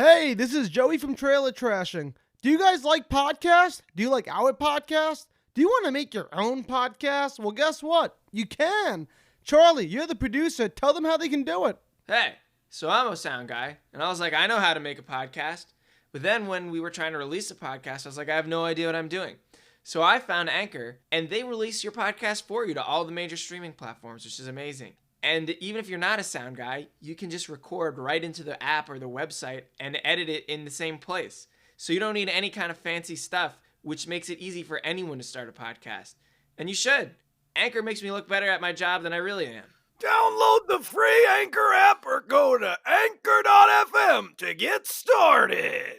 Hey, this is Joey from Trailer Trashing. Do you guys like podcasts? Do you like our podcast? Do you want to make your own podcast? Well, guess what? You can. Charlie, you're the producer. Tell them how they can do it. Hey, so I'm a sound guy, and I was like, I know how to make a podcast. But then when we were trying to release a podcast, I was like, I have no idea what I'm doing. So I found Anchor, and they release your podcast for you to all the major streaming platforms, which is amazing. And even if you're not a sound guy, you can just record right into the app or the website and edit it in the same place. So you don't need any kind of fancy stuff, which makes it easy for anyone to start a podcast. And you should. Anchor makes me look better at my job than I really am. Download the free Anchor app or go to anchor.fm to get started.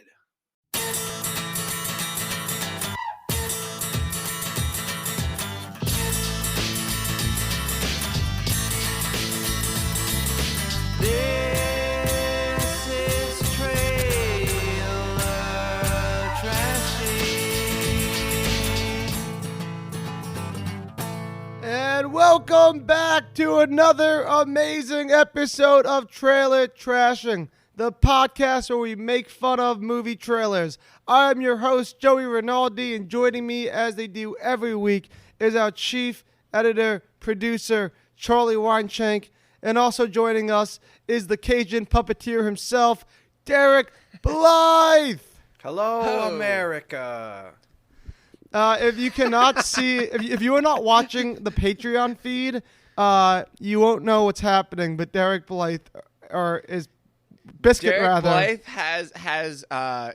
This is Trailer Trashing. And welcome back to another amazing episode of Trailer Trashing, the podcast where we make fun of movie trailers. I'm your host, Joey Rinaldi, and joining me as they do every week is our chief editor, producer, Charlie Weinschenk. And also joining us is the Cajun puppeteer himself, Derek Blythe. Hello, America. If you cannot see, if you are not watching the Patreon feed, you won't know what's happening. But Derek Blythe, is Biscuit Derek rather. Blythe has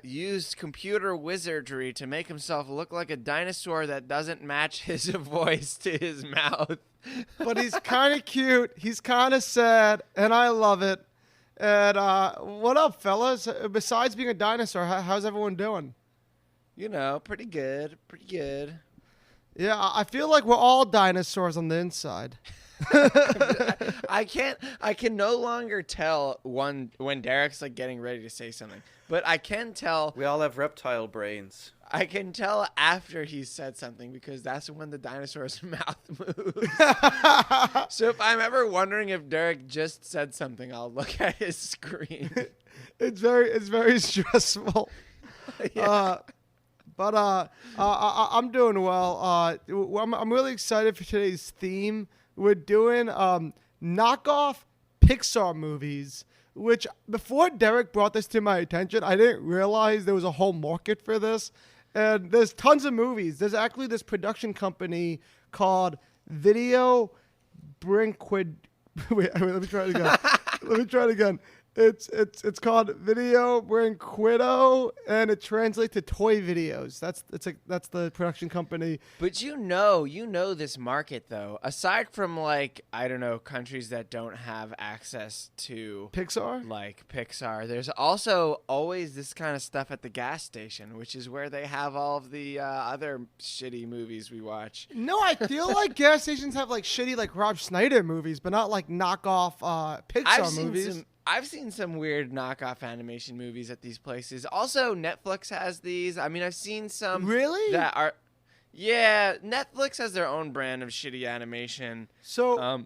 used computer wizardry to make himself look like a dinosaur that doesn't match his voice to his mouth. But he's kind of cute. He's kind of sad, and I love it. And what up, fellas? Besides being a dinosaur, how's everyone doing? You know, pretty good. Yeah, I feel like we're all dinosaurs on the inside. I can no longer tell when Derek's like getting ready to say something, but I can tell. We all have reptile brains. I can tell after he said something because that's when the dinosaur's mouth moves. So if I'm ever wondering if Derek just said something, I'll look at his screen. It's very stressful. Yeah. But I'm doing well. I'm really excited for today's theme. We're doing knockoff Pixar movies, which before Derek brought this to my attention, I didn't realize there was a whole market for this. And there's tons of movies. There's actually this production company called Video Brinquid. Wait, let me try it again. It's called Video Brinquido, and it translates to toy videos. That's the production company. But you know this market though. Aside from like, I don't know, countries that don't have access to Pixar? like Pixar, there's also always this kind of stuff at the gas station, which is where they have all of the other shitty movies we watch. No, I feel like gas stations have like shitty like Rob Schneider movies, but not like knockoff Pixar movies. I've seen some weird knockoff animation movies at these places. Also, Netflix has these. I mean, I've seen some Really? that are. Yeah, Netflix has their own brand of shitty animation. So,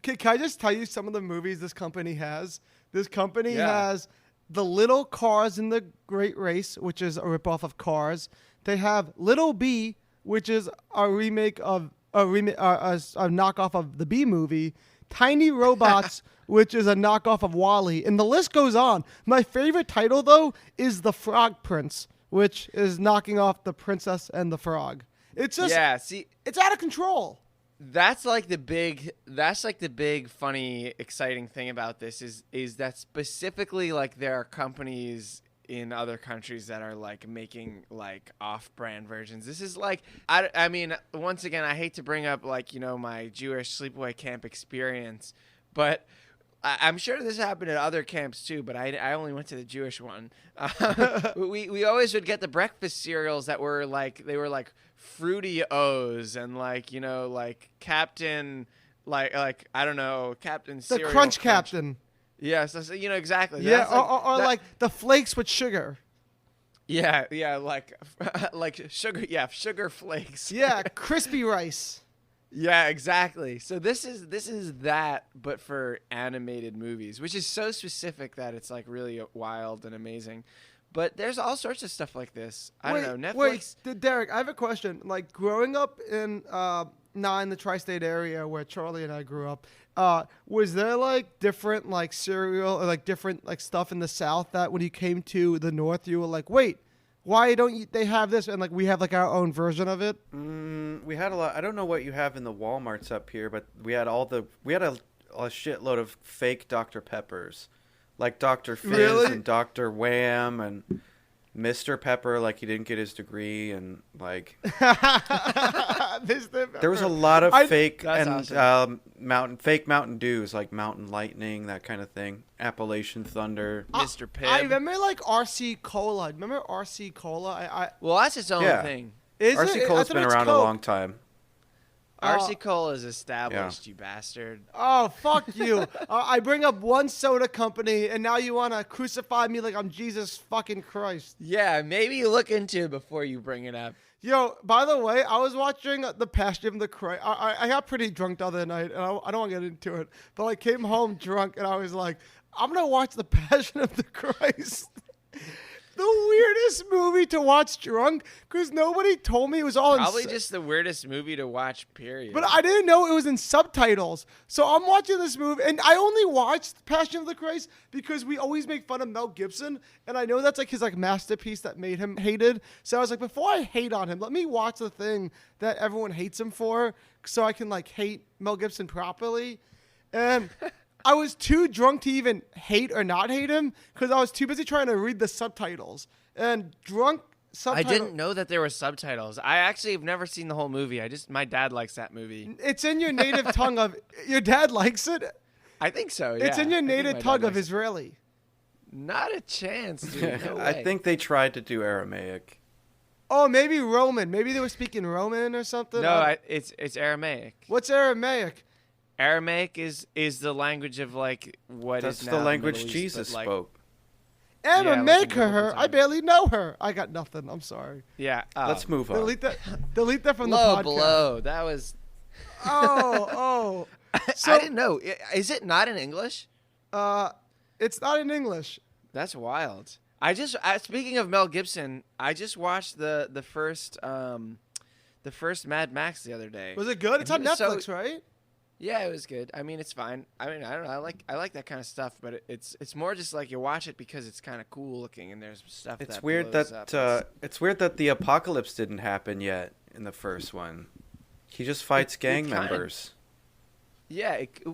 can I just tell you some of the movies this company has? This company has The Little Cars in the Great Race, which is a ripoff of Cars. They have Little Bee, which is a remake of a knockoff of the Bee movie. Tiny Robots, which is a knockoff of WALL-E, and the list goes on. My favorite title, though, is The Frog Prince, which is knocking off The Princess and the Frog. It's just, it's out of control. That's like the big, funny, exciting thing about this is that specifically like there are companies in other countries that are like making like off-brand versions. This is like, I mean, once again, I hate to bring up like, you know, my Jewish sleepaway camp experience, but I'm sure this happened at other camps too, but I only went to the Jewish one. We always would get the breakfast cereals that were like, they were like Fruity O's and like, you know, like Captain, like I don't know, Captain Cereal. The Crunch Captain. Yes, you know exactly. Yeah, like the flakes with sugar. Yeah, like sugar. Yeah, sugar flakes. Yeah, crispy rice. Yeah, exactly. So this is that, but for animated movies, which is so specific that it's like really wild and amazing. But there's all sorts of stuff like this. I don't know. Netflix. Wait, Derek, I have a question. Like growing up in not in the tri-state area where Charlie and I grew up, was there like different like cereal or like different like stuff in the South that when you came to the North you were like, wait, why don't they have this and like we have like our own version of it? We had a lot. I don't know what you have in the Walmarts up here, but we had a shitload of fake Dr. Peppers, like Dr. Fizz Really? and Dr. Wham and Mr. Pepper, like he didn't get his degree, and like there was a lot of fake That's and awesome. fake Mountain Dews, like Mountain Lightning, that kind of thing. Appalachian Thunder. Mr. Pibb. I remember like RC Cola. Remember RC Cola? Well, that's its own Yeah. thing. Is RC it? I Cola's thought been it was around a Coke. long time. RC Cola is established, you bastard. Oh, fuck you. I bring up one soda company, and now you want to crucify me like I'm Jesus fucking Christ. Yeah, maybe look into it before you bring it up. Yo, by the way, I was watching The Passion of the Christ. I got pretty drunk the other night, and I don't want to get into it, but I came home drunk, and I was like, I'm going to watch The Passion of the Christ. The weirdest movie to watch drunk, because nobody told me it was all Probably in... just the weirdest movie to watch, period. But I didn't know it was in subtitles. So I'm watching this movie, and I only watched Passion of the Christ because we always make fun of Mel Gibson, and I know that's like his like masterpiece that made him hated. So I was like, before I hate on him, let me watch the thing that everyone hates him for, so I can like hate Mel Gibson properly. And I was too drunk to even hate or not hate him because I was too busy trying to read the subtitles. And drunk I subtitles. didn't know that there were subtitles. I actually have never seen the whole movie. My dad likes that movie. It's in your native tongue of... Your dad likes it? I think so, yeah. It's in your I think native my dad tongue of likes it. Israeli. Not a chance, dude. No I way. think they tried to do Aramaic. Oh, maybe Roman. Maybe they were speaking Roman or something. No, it's Aramaic. What's Aramaic? Aramaic is the language of like what is That's now the the language Middle East, Jesus but, like, spoke. Aramaic, biblical her. I time. barely know her. I got nothing. I'm sorry. Yeah. Let's move on. Delete that. Delete that from Low the podcast. blow. That was. Oh. So, I didn't know. Is it not in English? It's not in English. That's wild. Speaking of Mel Gibson, I just watched the first Mad Max the other day. Was it good? It's on And it was Netflix, right? Yeah, it was good. I mean, it's fine. I mean, I don't know. I like that kind of stuff, but it's more just like you watch it because it's kind of cool looking and there's stuff. It's that weird blows that up. it's weird that the apocalypse didn't happen yet in the first one. He just fights gang kinda- members. Yeah, it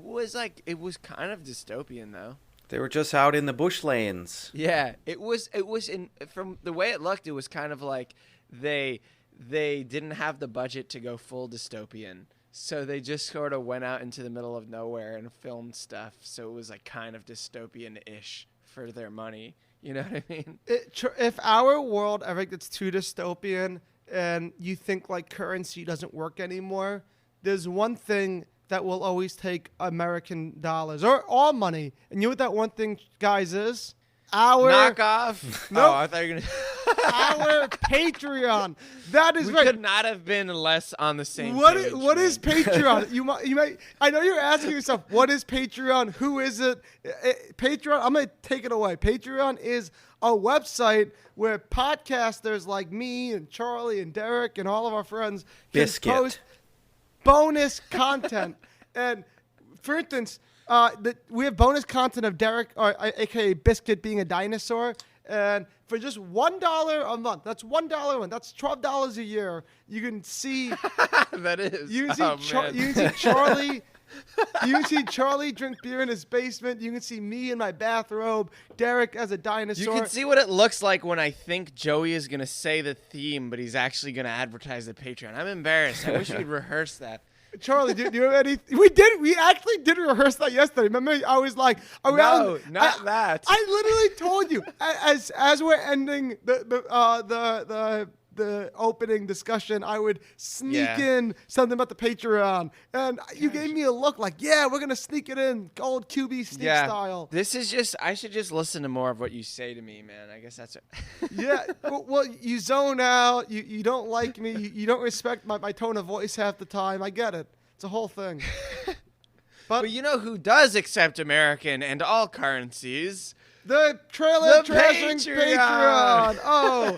was kind of dystopian though. They were just out in the bush lanes. Yeah, it was in from the way it looked, it was kind of like they didn't have the budget to go full dystopian. So they just sort of went out into the middle of nowhere and filmed stuff. So it was like kind of dystopian-ish for their money. You know what I mean? If our world ever gets too dystopian and you think like currency doesn't work anymore, there's one thing that will always take American dollars or all money. And you know what that one thing, guys, is? Our Knockoff? Nope. Oh, I thought you were gonna. our Patreon. That is We right. could not have been less on the same What page. what is man. Patreon? you might. I know you're asking yourself, what is Patreon? Who is it? Patreon. I'm gonna take it away. Patreon is a website where podcasters like me and Charlie and Derek and all of our friends can Biscuit. post bonus content. And for instance, we have bonus content of Derek, aka Biscuit, being a dinosaur. And for just $1 a month, that's $1 a month. That's $12 a year. You can see. That is. You can see, Man. you can see Charlie. You can see Charlie drink beer in his basement. You can see me in my bathrobe. Derek as a dinosaur. You can see what it looks like when I think Joey is going to say the theme, but he's actually going to advertise the Patreon. I'm embarrassed. I wish we'd rehearse that. Charlie, do you have any? We actually did rehearse that yesterday. Remember, I was like, No, not that. I literally told you as we're ending the opening discussion, I would sneak in something about the Patreon, and you gave me a look like, yeah, we're gonna sneak it in, old QB sneak style. This is just, I should just listen to more of what you say to me, man. I guess that's it. Yeah, well, you zone out. You don't like me. You don't respect my tone of voice half the time. I get it. It's a whole thing. But you know who does accept American and all currencies? The trailer The trashing Patreon. Patreon. Oh.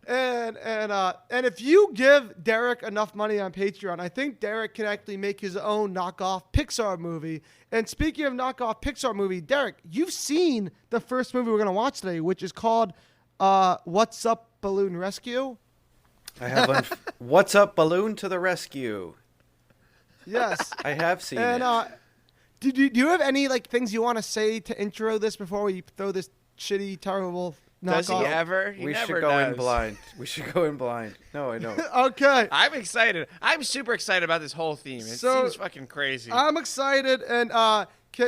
And if you give Derek enough money on Patreon, I think Derek can actually make his own knockoff Pixar movie. And speaking of knockoff Pixar movie, Derek, you've seen the first movie we're going to watch today, which is called What's Up, Balloon Rescue? I have one. What's Up, Balloon to the Rescue? Yes. I have seen And it. do you have any like things you want to say to intro this before we throw this shitty, terrible knockoff? Does he ever? He We never should go in does. blind. We should go in blind. No, I don't. Okay. I'm excited. I'm super excited about this whole theme. It So, seems fucking crazy. I'm excited. And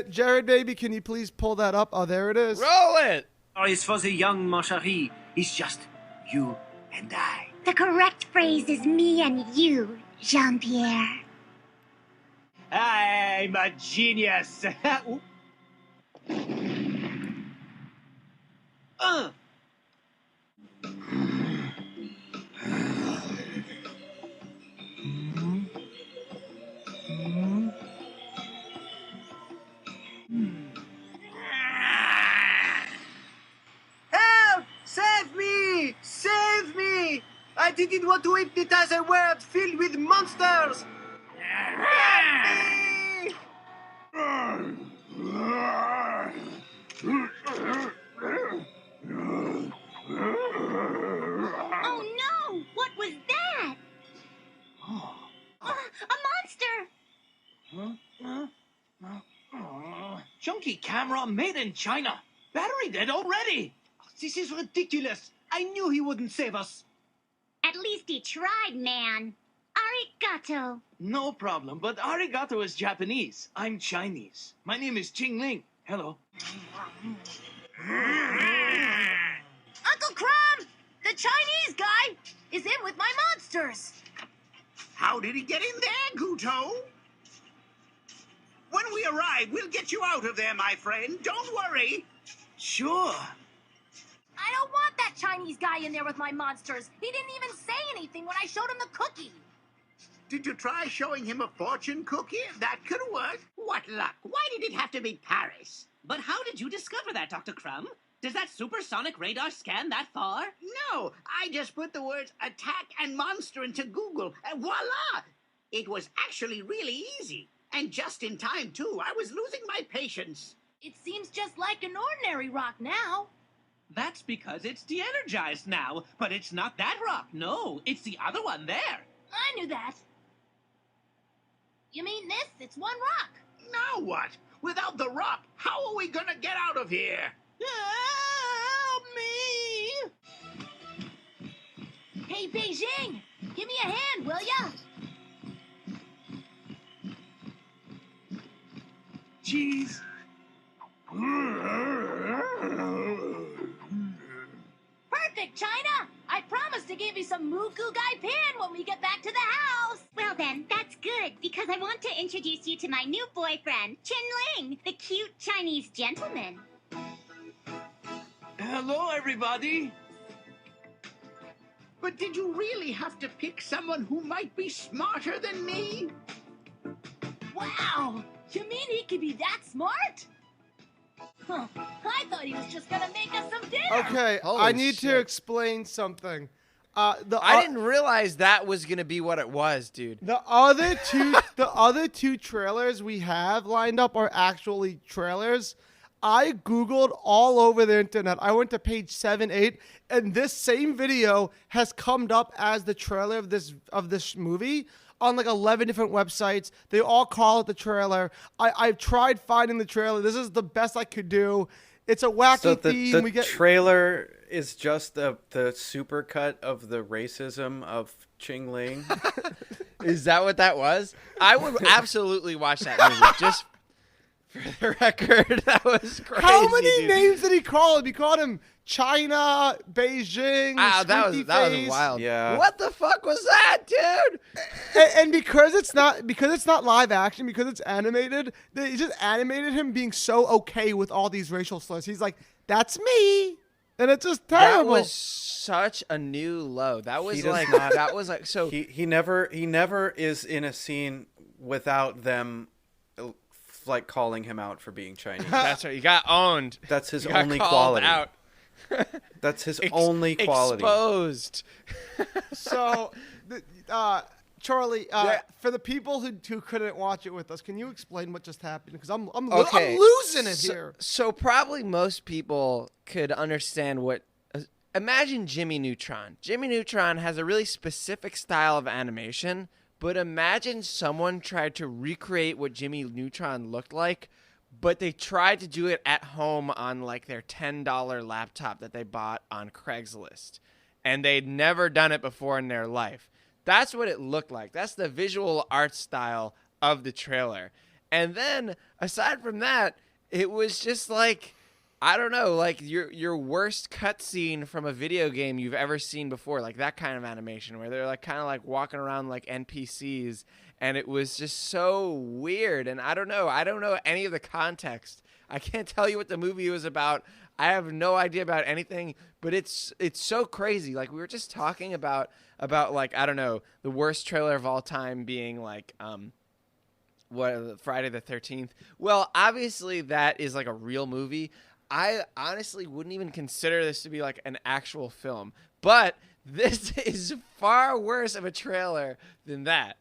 Jared, baby, can you please pull that up? Oh, there it is. Roll it. Is for the young mon chéri. It's just you and I. The correct phrase is me and you, Jean-Pierre. I'm a genius. Help! Save me! Save me! I didn't want to hypnotize a world filled with monsters! Help me! Oh no! What was that? A monster! Junky camera made in China. Battery dead already. This is ridiculous. I knew he wouldn't save us. At least he tried, man. Arigato. No problem, but arigato is Japanese. I'm Chinese. My name is Ching Ling. Hello. Uncle Crumb! The Chinese guy is in with my monsters. How did he get in there, Guto? When we arrive, we'll get you out of there, my friend. Don't worry. Sure. I don't want that Chinese guy in there with my monsters. He didn't even say anything when I showed him the cookie. Did you try showing him a fortune cookie? That could work. What luck? Why did it have to be Paris? But how did you discover that, Dr. Crumb? Does that supersonic radar scan that far? No, I just put the words attack and monster into Google, and voila! It was actually really easy. And just in time, too. I was losing my patience. It seems just like an ordinary rock now. That's because it's de-energized now, but it's not that rock. No, it's the other one there. I knew that. You mean this? It's one rock. Now what? Without the rock, how are we gonna get out of here? Help me! Hey, Beijing! Give me a hand, will ya? Jeez. Perfect, China! I promise to give you some Moo Goo Gai Pan when we get back to the house! Well then, that's good, because I want to introduce you to my new boyfriend, Chin Ling, the cute Chinese gentleman. Hello, everybody. But did you really have to pick someone who might be smarter than me? Wow! You mean he could be that smart? Huh. I thought he was just gonna make us some dinner! Okay, Holy I need to shit. explain something. I didn't realize that was gonna be what it was, dude. The other two trailers we have lined up are actually trailers. I Googled all over the internet. I went to page 7, 8, and this same video has come up as the trailer of this movie on like 11 different websites. They all call it the trailer. I've tried finding the trailer. This is the best I could do. It's a wacky So theme. the trailer is just the super cut of the racism of Ching Ling. Is that what that was? I would absolutely watch that movie. Just for the record, that was crazy. How many dude. names did he call him? He called him China, Beijing, That was Squinty Face. wild. Yeah. What the fuck was that, dude? And because it's not live action, because it's animated, they just animated him being so okay with all these racial slurs. He's like, "That's me," and it's just That terrible. was such a new low. That was He does like not- that was like so. He never is in a scene without them like calling him out for being Chinese. That's right. You got owned. That's his You got only called quality. Out. That's his only quality. Exposed. So, Charlie, for the people who couldn't watch it with us, can you explain what just happened? Because I'm losing it here. So probably most people could understand what. Imagine Jimmy Neutron. Jimmy Neutron has a really specific style of animation, but imagine someone tried to recreate what Jimmy Neutron looked like, but they tried to do it at home on like their $10 laptop that they bought on Craigslist, and they'd never done it before in their life. That's what it looked like. That's the visual art style of the trailer. And then aside from that, it was just like, I don't know, like your worst cutscene from a video game you've ever seen before, like that kind of animation where they're like kind of like walking around like NPCs, and it was just so weird. And I don't know any of the context. I can't tell you what the movie was about. I have no idea about anything, but it's so crazy. Like we were just talking about like, I don't know, the worst trailer of all time being like Friday the 13th. Well, obviously that is like a real movie. I honestly wouldn't even consider this to be like an actual film, but this is far worse of a trailer than that.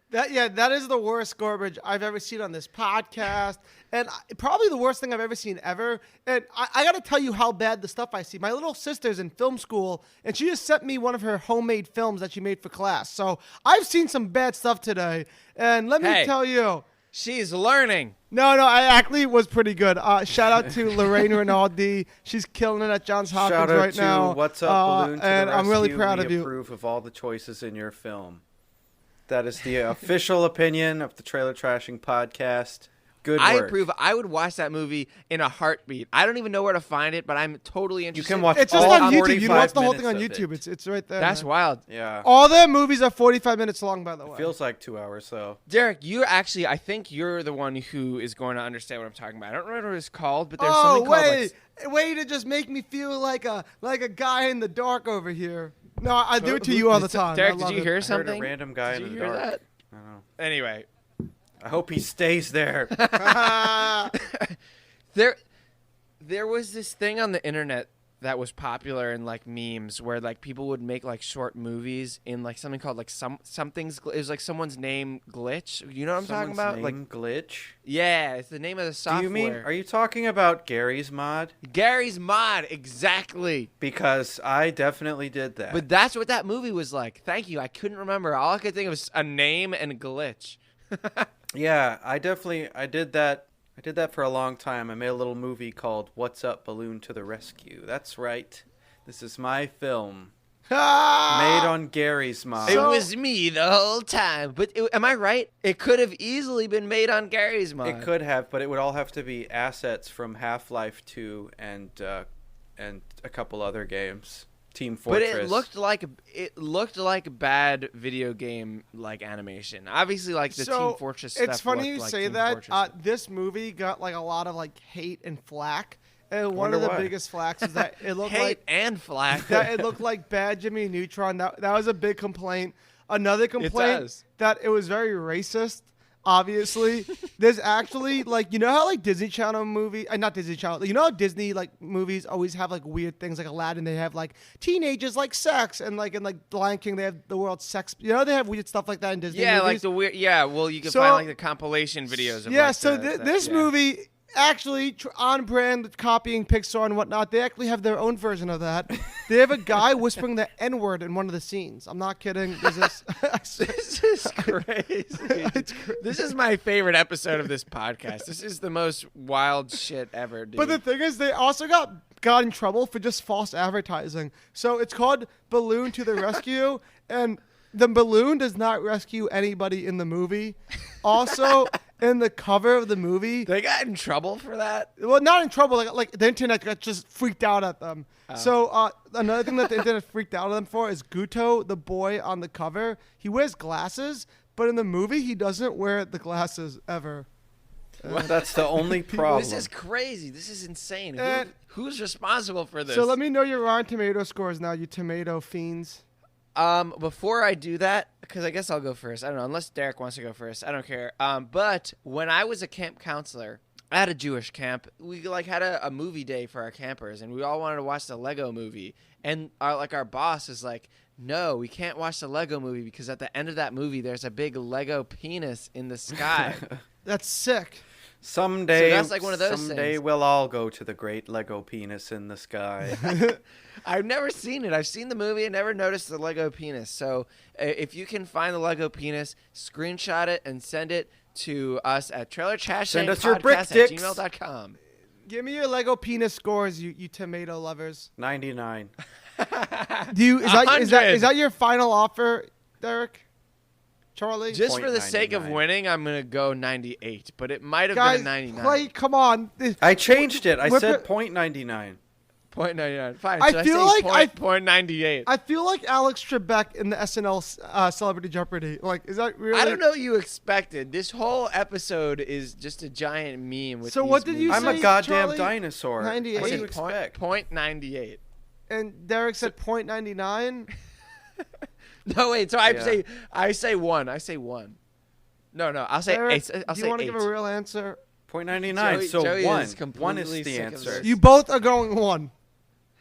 That is the worst garbage I've ever seen on this podcast, and probably the worst thing I've ever seen ever. And I got to tell you how bad the stuff I see. My little sister's in film school, and she just sent me one of her homemade films that she made for class. So I've seen some bad stuff today, and let me tell you. She's learning. No, I actually was pretty good. Shout out to Lorraine Rinaldi. She's killing it at Johns Hopkins Shout out right to now. What's Up, Balloon to and the I'm really Rescue. proud of We you. approve of all the choices in your film. That is the official opinion of the Trailer Trashing Podcast. Good work. I approve. I would watch that movie in a heartbeat. I don't even know where to find it, but I'm totally interested. You can watch It's just all on YouTube. 45 You can watch the whole thing on minutes of YouTube. it. It's right there. That's man. wild. Yeah. All their movies are 45 minutes long, by the way. Feels like 2 hours, though. Derek, I think you're the one who is going to understand what I'm talking about. I don't remember what it's called, but there's something called like, way to just make me feel like a guy in the dark over here. No, I do it to you all the time. Derek, I did love you it. hear I something? heard a random guy Did in you the hear dark. that? I don't know. Anyway, I hope he stays there. there was this thing on the internet that was popular in like memes where like people would make like short movies in like something called like something's it was like someone's name glitch. You know what I'm talking about? Name glitch. Yeah, it's the name of the software. Do you mean? Are you talking about Gary's Mod? Gary's Mod? Exactly. Because I definitely did that. But that's what that movie was like. Thank you. I couldn't remember. All I could think of was a name and a glitch. Yeah, I did that. I did that for a long time. I made a little movie called What's Up, Balloon to the Rescue. That's right. This is my film. Made on Gary's Mod. It was me the whole time. But am I right? It could have easily been made on Gary's Mod. It could have, but it would all have to be assets from Half-Life 2 and a couple other games. Team Fortress. But it looked like bad video game like animation. Obviously, like the Team Fortress stuff. It's funny looked you like say Team that. Fortress. This movie got like a lot of like hate and flack, and one Wonder of the why. biggest flacks is that it looked hate like and flack. that it looked like bad Jimmy Neutron. That was a big complaint. Another complaint does. that it was very racist. Obviously, there's actually like, you know how like Disney Channel not Disney Channel, you know how Disney like movies always have like weird things like Aladdin, they have like teenagers like sex, and like in like The Lion King they have the world's sex, you know, they have weird stuff like that in Disney yeah, movies. like the weird. Yeah, well, you can So- find like the compilation videos. Of, Yeah, like, so this movie actually on brand, copying Pixar and whatnot. They actually have their own version of that. They have a guy whispering the N-word in one of the scenes. I'm not kidding. This is crazy. This is my favorite episode of this podcast. This is the most wild shit ever, dude. But the thing is, they also got in trouble for just false advertising. So it's called Balloon to the Rescue, and the balloon does not rescue anybody in the movie. Also, in the cover of the movie, they got in trouble for that. well, not in trouble. Like the internet got just freaked out at them. So another thing that the internet freaked out at them for is Guto, the boy on the cover. He wears glasses, but in the movie he doesn't wear the glasses ever. That's the only problem. This is crazy. This is insane. And- Who's responsible for this? So let me know your Rotten Tomato scores now, you tomato fiends. Before I do that, because I guess I'll go first. I don't know, unless Derek wants to go first. I don't care. But when I was a camp counselor at a Jewish camp, we had a movie day for our campers, and we all wanted to watch the Lego movie. And our boss is like, no, we can't watch the Lego movie because at the end of that movie, there's a big Lego penis in the sky. That's sick. Someday, So that's like one of those someday things. we'll all go to the great Lego penis in the sky. I've never seen it. I've seen the movie and never noticed the Lego penis. So if you can find the Lego penis, screenshot it and send it to us at Send us your brick dicks. trailertrashpodcast@gmail.com. Give me your Lego penis scores, you tomato lovers. 99. Is that your final offer, Derek? Charlie? Just for the sake of 0.99. winning, I'm going to go 98, but it might have been a 99. Come on. I changed it. I Whip said it- 0.99. 0.99. Fine. I should feel say like 0.98. I feel like Alex Trebek in the SNL Celebrity Jeopardy. Like, is that really? I don't know what you expected. This whole episode is just a giant meme with So these what did you movies. I'm a say, goddamn Charlie? dinosaur. 98. What do I you said expect? 0.98. And Derek said 0.99. No, wait. So Yeah. I say 1. I say 1. No, I'll say Derek, 8. I'll do say you want to 8. give a real answer? 0.99. So Joey is 1. 1 completely is the sick of answer. this. You both are going 1.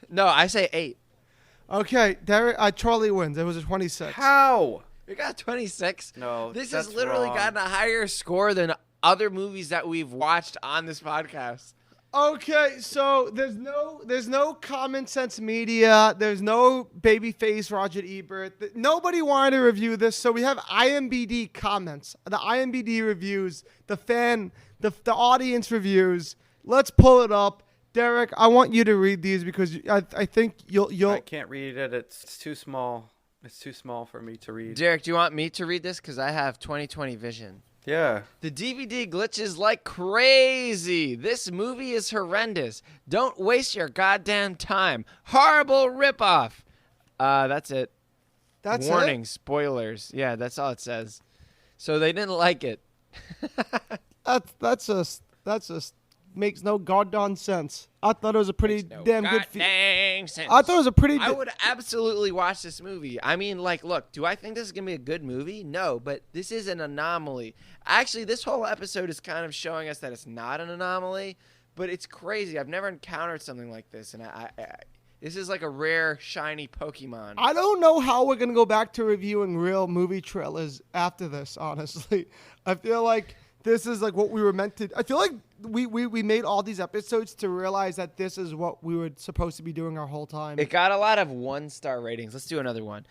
No, I say 8. Okay, Derek. Charlie wins. It was a 26. How? We got 26. No, This that's has literally wrong. gotten a higher score than other movies that we've watched on this podcast. Okay, so there's no Common Sense Media. There's no Babyface Roger Ebert. Nobody wanted to review this, so we have IMBD comments, the IMBD reviews, the audience reviews. Let's pull it up. Derek, I want you to read these because I think you'll. I can't read it. It's too small. It's too small for me to read. Derek, do you want me to read this? Because I have 20/20 vision. Yeah. The DVD glitches like crazy. This movie is horrendous. Don't waste your goddamn time. Horrible ripoff. That's it. That's Warning, it. spoilers. Yeah, that's all it says. So they didn't like it. That's just makes no goddamn sense. I thought it was a pretty damn good. Dang sense. I thought it was a pretty. I would absolutely watch this movie. I mean, look, do I think this is going to be a good movie? No, but this is an anomaly. Actually, this whole episode is kind of showing us that it's not an anomaly, but it's crazy. I've never encountered something like this, and I this is like a rare, shiny Pokemon. I don't know how we're gonna go back to reviewing real movie trailers after this. Honestly, I feel like this is like what we were meant to. I feel like we made all these episodes to realize that this is what we were supposed to be doing our whole time. It got a lot of 1-star ratings. Let's do another one.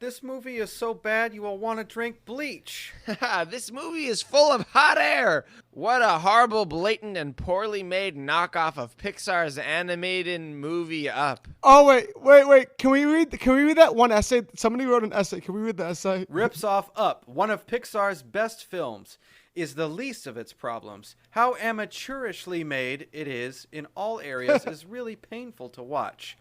This movie is so bad you will want to drink bleach. This movie is full of hot air. What a horrible, blatant, and poorly made knockoff of Pixar's animated movie Up. Oh wait! Can we read that one essay? Somebody wrote an essay. Can we read the essay? Rips off Up, one of Pixar's best films, is the least of its problems. How amateurishly made it is in all areas is really painful to watch.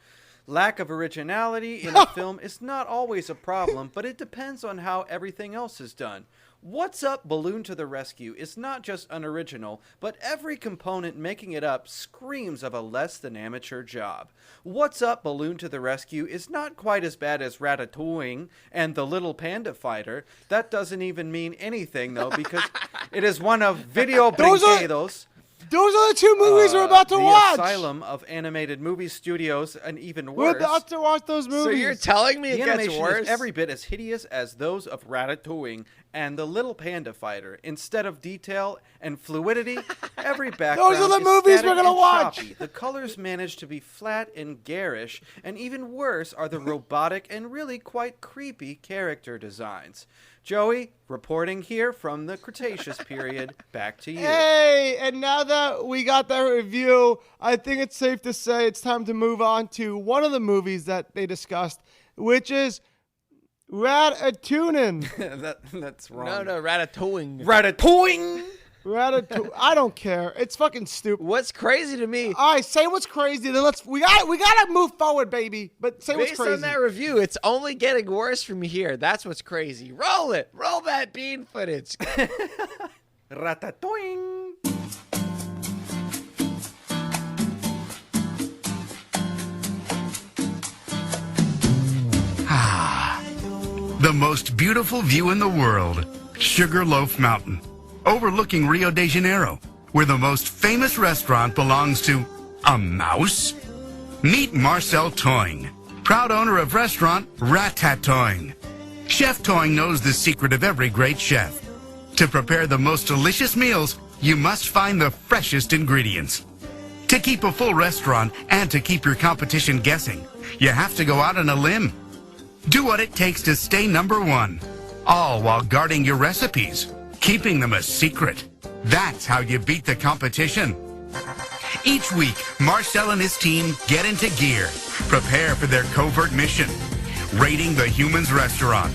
Lack of originality in a film is not always a problem, but it depends on how everything else is done. What's Up, Balloon to the Rescue is not just unoriginal, but every component making it up screams of a less than amateur job. What's Up, Balloon to the Rescue is not quite as bad as Ratatouille and The Little Panda Fighter. That doesn't even mean anything, though, because it is one of Video Brinquedos. Those are the two movies we're about to the watch. Asylum of Animated Movie Studios, and even We're worse. about to watch those movies. So you're telling me The it gets animation worse? is every bit as hideous as those of Ratatouille and The Little Panda Fighter. Instead of detail and fluidity, every background Those are the is movies static we're gonna and watch. choppy. The colors manage to be flat and garish, and even worse are the robotic and really quite creepy character designs. Joey, reporting here from the Cretaceous period, back to you. Hey, and now that we got that review, I think it's safe to say it's time to move on to one of the movies that they discussed, which is Ratatouille. That's wrong. No, Ratatouille. Ratatouille! Ratatouille. I don't care. It's fucking stupid. What's crazy to me, All right, say what's crazy. Then we gotta move forward, baby. But say what's based crazy. on that review, it's only getting worse from here. That's what's crazy. Roll it. Roll that bean footage. Ratatouille. The most beautiful view in the world, Sugarloaf Mountain, overlooking Rio de Janeiro, where the most famous restaurant belongs to a mouse. Meet Marcel Toing, proud owner of restaurant Ratatouille. Chef Toing knows the secret of every great chef. To prepare the most delicious meals, you must find the freshest ingredients. To keep a full restaurant and to keep your competition guessing, you have to go out on a limb. Do what it takes to stay number one, all while guarding your recipes, keeping them a secret. That's how you beat the competition. Each week, Marcel and his team get into gear, prepare for their covert mission, raiding the Humans restaurant.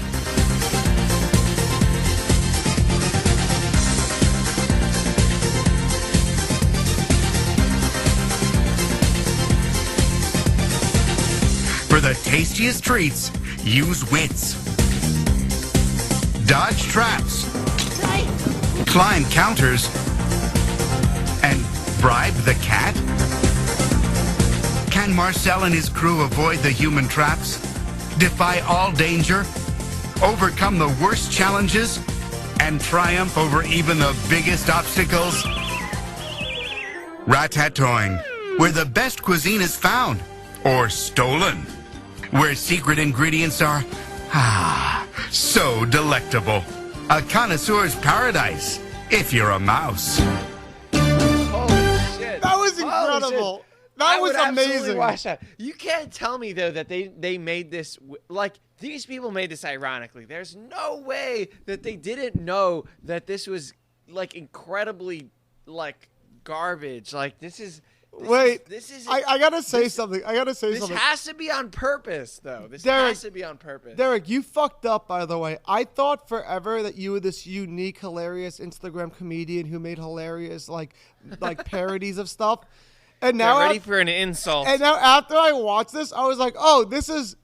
For the tastiest treats, use wits. Dodge traps. Climb counters. And bribe the cat? Can Marcel and his crew avoid the human traps? Defy all danger? Overcome the worst challenges? And triumph over even the biggest obstacles? Ratatouille, where the best cuisine is found. Or stolen. Where secret ingredients are, so delectable. A connoisseur's paradise, if you're a mouse. Holy shit. That was incredible. That was amazing. Watch that. You can't tell me though that they made this like these people made this ironically. There's no way that they didn't know that this was like incredibly like garbage. Like this is I gotta say something. This has to be on purpose, though. This Derek, has to be on purpose. Derek, you fucked up, by the way. I thought forever that you were this unique, hilarious Instagram comedian who made hilarious, like parodies of stuff. And now, Get ready for an insult. And now, after I watched this, I was like, "Oh, this is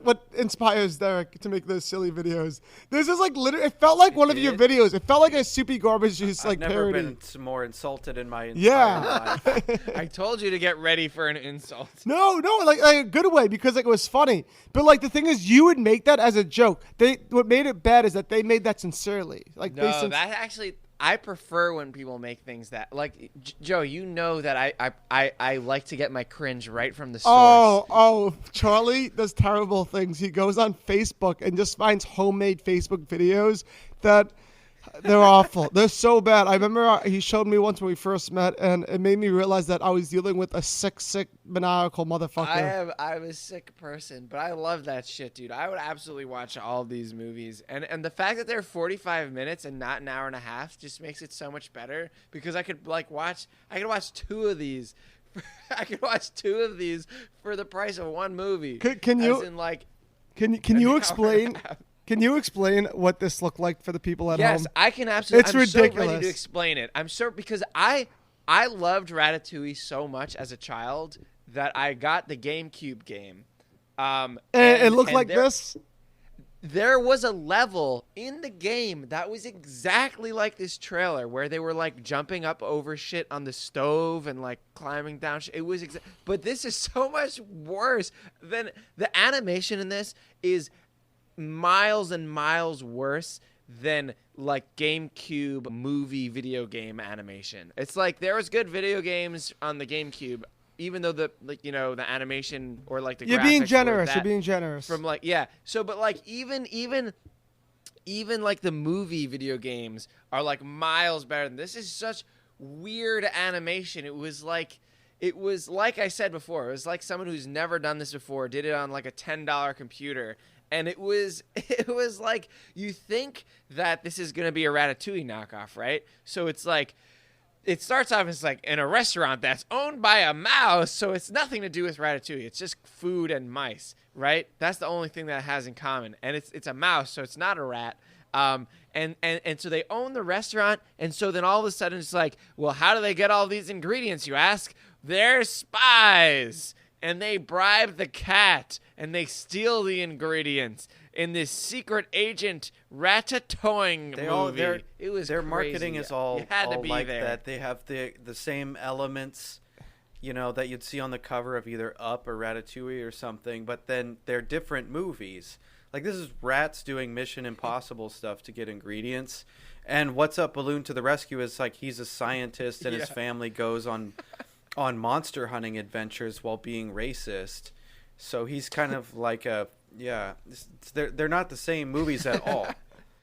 what inspires Derek to make those silly videos." This is like literally. It felt like one of your videos. It felt like a soupy garbage juice like parody. I've never been more insulted in my entire life. I told you to get ready for an insult. No, like a good way because like it was funny. But like the thing is, you would make that as a joke. What made it bad is that they made that sincerely. Like no, that actually. I prefer when people make things that like Joe. You know that I like to get my cringe right from the source. Oh, Charlie does terrible things. He goes on Facebook and just finds homemade Facebook videos that they're awful. They're so bad. I remember he showed me once when we first met, and it made me realize that I was dealing with a sick, maniacal motherfucker. I'm a sick person, but I love that shit, dude. I would absolutely watch all these movies, and the fact that they're 45 minutes and not an hour and a half just makes it so much better because I could watch two of these. I could watch two of these for the price of one movie. Can you explain? Can you explain what this looked like for the people at home? Yes, I can absolutely. It's I'm ridiculous. so ready to explain it. I'm sure because I loved Ratatouille so much as a child that I got the GameCube game. And it looked like this? There was a level in the game that was exactly like this trailer where they were like jumping up over shit on the stove and like climbing down shit. It was but this is so much worse than the animation in this is miles and miles worse than like GameCube movie video game animation. It's like there was good video games on the GameCube, even though the animation or like the You're graphics being generous. were You're being generous. from like So but like even like the movie video games are like miles better than this. Is such weird animation. It was like I said before. It was like someone who's never done this before did it on like a $10 computer. And it was like you think that this is going to be a Ratatouille knockoff, right? So it's like it starts off as like in a restaurant that's owned by a mouse, so it's nothing to do with Ratatouille. It's just food and mice, right? That's the only thing that it has in common. And it's a mouse, so it's not a rat. And so they own the restaurant, and so then all of a sudden it's like, well, how do they get all these ingredients, you ask? They're spies. and they bribe the cat, and they steal the ingredients in this secret agent ratatouille movie. It was their crazy. marketing is all, you had to all be like there. that. They have the same elements, you know, that you'd see on the cover of either Up or Ratatouille or something, but then they're different movies. Like, this is rats doing Mission Impossible stuff to get ingredients. And What's Up Balloon to the Rescue is like he's a scientist and his family goes on monster hunting adventures while being racist. So he's kind of like they're not the same movies at all.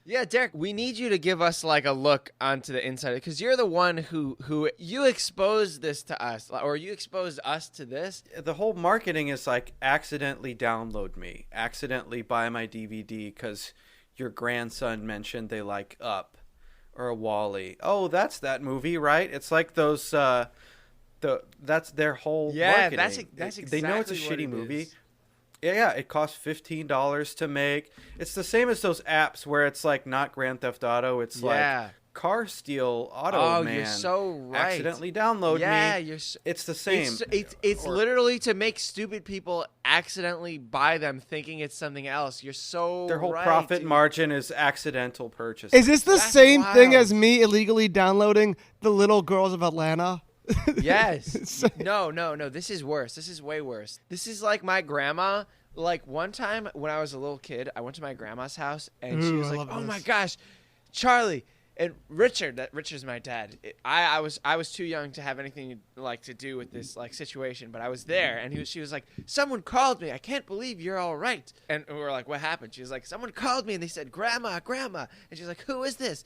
Yeah, Derek, we need you to give us like a look onto the inside, because you're the one who you exposed this to us, or you exposed us to this. The whole marketing is like, accidentally download me, accidentally buy my DVD because your grandson mentioned they like Up or WALL-E. Oh, that's that movie, right? It's like those that's their whole marketing. That's exactly they know it's a what shitty it movie. is. Yeah, it costs $15 to make. It's the same as those apps where it's like not Grand Theft Auto. It's like Car Steal Auto Man. You're so right. Accidentally download me. Yeah, it's the same. It's literally to make stupid people accidentally buy them thinking it's something else. You're so Their whole right, profit dude. margin is accidental purchase. Is this the That's same thing wild. as me illegally downloading The Little Girls of Atlanta? Yes. No. This is worse. This is way worse. This is like my grandma. Like, one time when I was a little kid, I went to my grandma's house, and she was I like, love "Oh my this. gosh, Charlie and Richard." Richard's my dad. I was too young to have anything like to do with this like situation, but I was there, and she was like, "Someone called me. I can't believe you're all right." And we were like, "What happened?" She was like, "Someone called me, and they said, Grandma, Grandma." And she's like, "Who is this?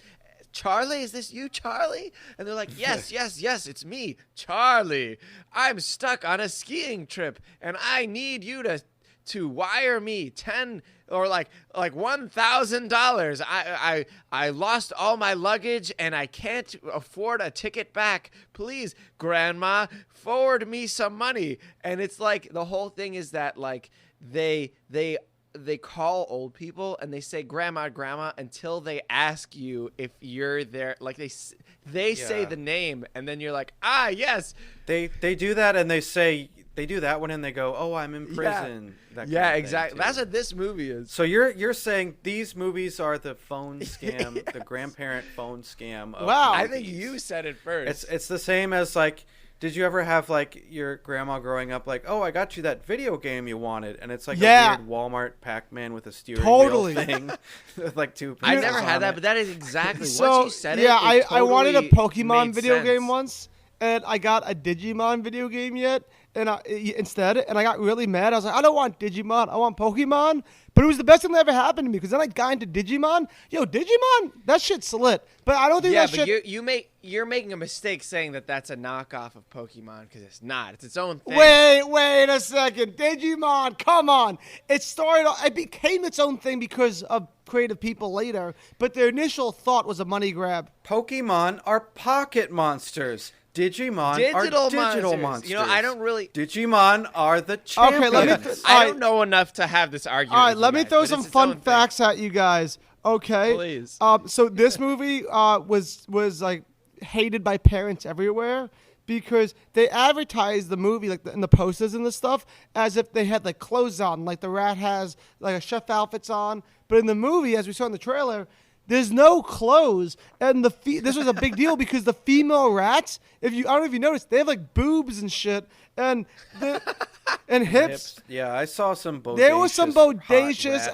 Charlie, is this you, Charlie?" And they're like, yes, it's me, Charlie. I'm stuck on a skiing trip, and I need you to wire me $10 or like $1,000. I lost all my luggage, and I can't afford a ticket back. Please, Grandma, forward me some money. And it's like, the whole thing is that like they call old people and they say grandma until they ask you if you're there. Like they say the name, and then you're like, yes. They do that, and they do that one, and they go, "Oh, I'm in prison." That kind of thing, exactly. too. That's what this movie is. So you're saying these movies are the phone scam, the grandparent phone scam. Of Wow. I movies. think you said it first. It's the same as like, did you ever have like your grandma growing up like, "Oh, I got you that video game you wanted," and it's like a weird Walmart Pac-Man with a steering wheel thing, with like two. I pieces never had on that, it. but that is exactly So once you said it. yeah, it I wanted a totally Pokemon made video sense. game once, and I got a Digimon video game instead, and I got really mad. I was like, I don't want Digimon, I want Pokemon. But it was the best thing that ever happened to me, because then I got into Digimon. Yo, Digimon, that shit's lit. But I don't think Yeah, that but shit. you're making a mistake saying that that's a knockoff of Pokemon, because it's not. It's its own thing. Wait a second. Digimon, come on. It became its own thing because of creative people later, but their initial thought was a money grab. Pokemon are pocket monsters. Digimon are digital monsters. You know, I don't really. Digimon are the champions. let me I don't know enough to have this argument. All right, with let you me guys, throw but some it's its own fun thing. facts at you guys. Okay. Please. So this movie was like hated by parents everywhere because they advertised the movie like in the posters and the stuff as if they had like clothes on, like the rat has like a chef outfits on. But in the movie, as we saw in the trailer, there's no clothes, and this was a big deal because the female rats, I don't know if you noticed, they have like boobs and shit, and hips. Yeah, I saw some bodacious. There was some bodacious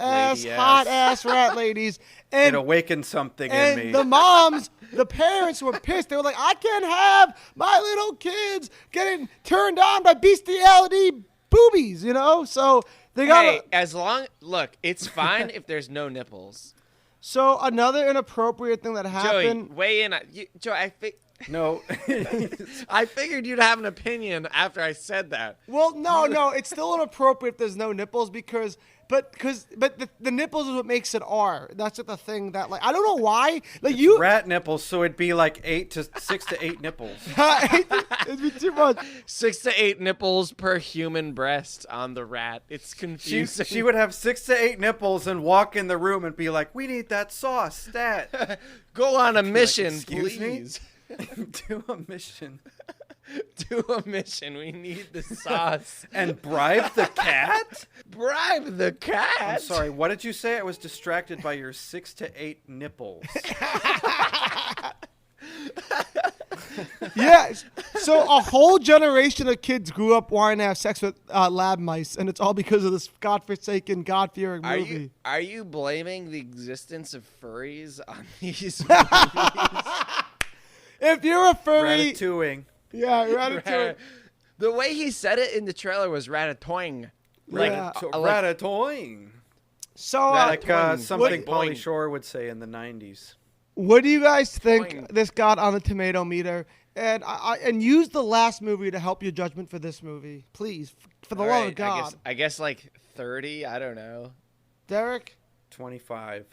hot ass rat ladies, and it awakened something in and me. the parents were pissed. They were like, I can't have my little kids getting turned on by bestiality boobies, you know? So they got. Look, it's fine if there's no nipples. So another inappropriate thing that happened. Joey, weigh in. Joey, No. I figured you'd have an opinion after I said that. Well, no, it's still inappropriate if there's no nipples but the nipples is what makes it R. That's what the thing that like I don't know why like you rat nipples, so it'd be like 6 to 8 nipples. It'd be too much. 6 to 8 nipples per human breast on the rat. It's confusing. She would have 6 to 8 nipples and walk in the room and be like, "We need that sauce, stat." Go on a mission, "Excuse me?" please. Do a mission. Do a mission. We need the sauce. And bribe the cat? Bribe the cat? I'm sorry, what did you say? I was distracted by your 6 to 8 nipples. Yeah, so a whole generation of kids grew up wanting to have sex with lab mice, and it's all because of this godforsaken, God-fearing movie. Are you blaming the existence of furries on these movies? If you're a furry... Ratatouille. Yeah, Ratatouille. The way he said it in the trailer was ratatouille. Ratatouille. So, Like something Boing. Pauly Shore would say in the 90s. what do you guys think Boing. this got on the tomato meter? And use the last movie to help your judgment for this movie, please, for the love of God. I guess like 30. I don't know. Derek? 25.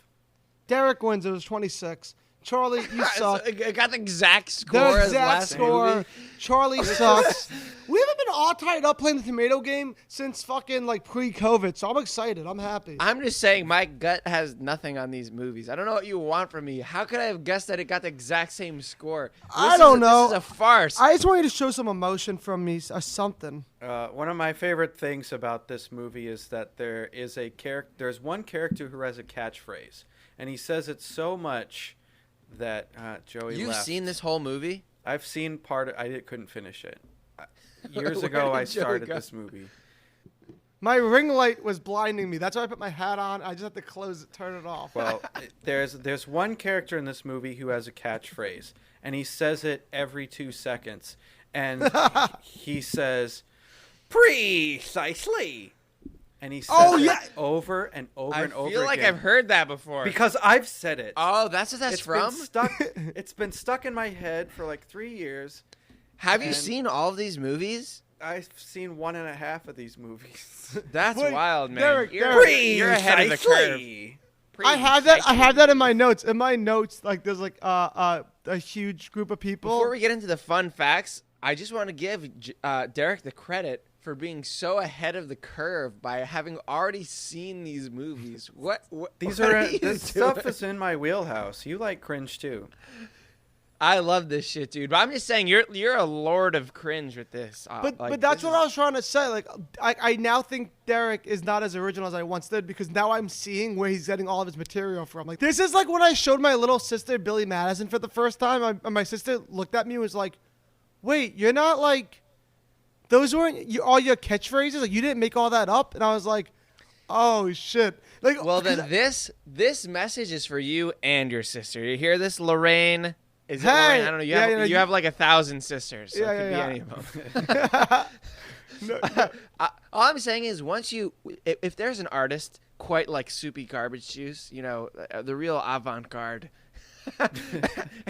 Derek wins. It was 26. Charlie, you suck. I got the exact score. The as exact last score. movie. Charlie sucks. We haven't been all tied up playing the tomato game since fucking like pre-COVID, so I'm excited. I'm happy. I'm just saying my gut has nothing on these movies. I don't know what you want from me. How could I have guessed that it got the exact same score? I don't know. This is a farce. I just want you to show some emotion from me or something. One of my favorite things about this movie is that there is a character. There's one character who has a catchphrase, and he says it so much that Joey You've left. seen this whole movie? I've seen part of couldn't finish it. Years ago, I did Joey started go? this movie. My ring light was blinding me. That's why I put my hat on. I just have to close it, turn it off. Well, there's one character in this movie who has a catchphrase, and he says it every 2 seconds, and he says, "Precisely," and he says it over and over and over again. I feel like I've heard that before. Because I've said it. Oh, that's what that's from? It's been stuck in my head for like 3 years. Have you seen all of these movies? I've seen 1.5 of these movies. That's Wait, wild, man. Derek, You're ahead of the curve. I have that in my notes. In my notes, like there's like a huge group of people. Before we get into the fun facts, I just want to give Derek the credit for being so ahead of the curve by having already seen these movies. These what are you this stuff doing? is in my wheelhouse. You like cringe too. I love this shit, dude. But I'm just saying, you're a lord of cringe with this. But that's what I was trying to say. Like, I now think Derek is not as original as I once did because now I'm seeing where he's getting all of his material from. Like, this is like when I showed my little sister Billy Madison for the first time. And my sister looked at me and was like, "Wait, you're not like, those weren't all your catchphrases? Like, you didn't make all that up?" And I was like, "Oh shit!" Like, well, then this message is for you and your sister. You hear this, Lorraine? Is it Lorraine? I don't know. You have like 1,000 sisters, so it could be any of them. All I'm saying is, if there's an artist quite like Soupy Garbage Juice, you know, the real avant-garde.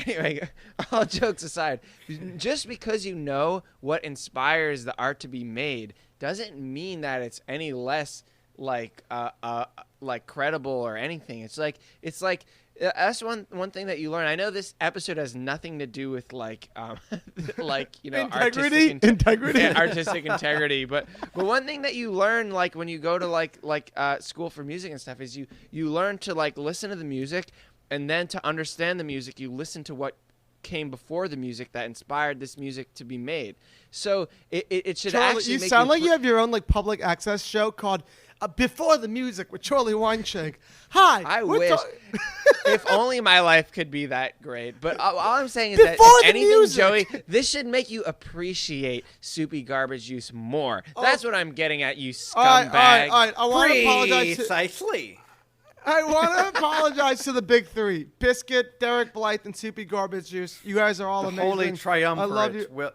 Anyway, all jokes aside, just because you know what inspires the art to be made doesn't mean that it's any less like credible or anything. It's like that's one thing that you learn. I know this episode has nothing to do with like you know, integrity, artistic integrity. But one thing that you learn like when you go to like school for music and stuff is you learn to like listen to the music, and then to understand the music, you listen to what came before the music that inspired this music to be made. So it should Charlie, actually you make sound like you have your own like public access show called Before the Music with Charlie Weinschenk. Hi. I wish. If only my life could be that great. But all I'm saying is Before that the anything, music. Joey, this should make you appreciate Soupy Garbage Juice more. That's what I'm getting at, you scumbag. All right. I want to apologize. Precisely. I want to apologize to the big three: Biscuit, Derek Blythe, and Soupy Garbage Juice. You guys are all The amazing. holy triumvirate. I love you.